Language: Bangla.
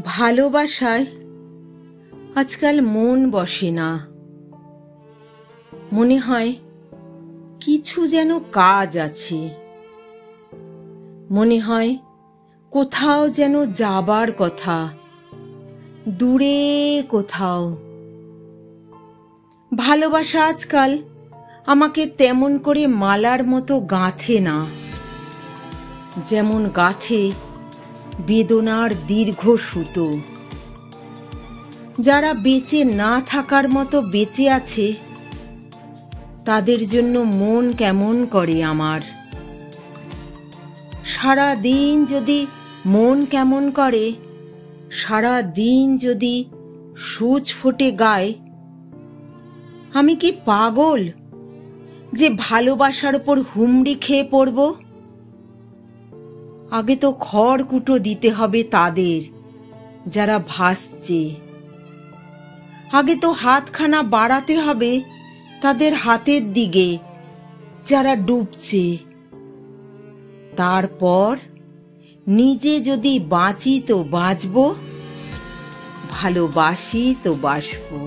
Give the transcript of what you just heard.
ভালোবাসায় আজকাল মন বসে না। মনে হয় কিছু যেন কাজ আছে। মনে হয় কোথাও যেন যাবার কথা, দূরে কোথাও। ভালোবাসা আজকাল আমাকে তেমন করে মালার মতো গাঁথে না, যেমন গাঁথে বেদনার দীর্ঘ সুতো। যারা বেঁচে না থাকার মতো বেঁচে আছে, তাদের জন্য মন কেমন করে আমার। সারা দিন যদি মন কেমন করে, সারা দিন যদি সূচ ফোটে গায়ে, আমি কি পাগল যে ভালোবাসার উপর হুমড়ি খেয়ে পড়ব? আগে তো খড়কুটো দিতে হবে তাদের যারা ভাসছে। আগে তো হাতখানা বাড়াতে হবে তাদের হাতের দিকে যারা ডুবছে। তারপর নিজে যদি বাঁচি তো বাঁচব, ভালোবাসি তো বাসবো।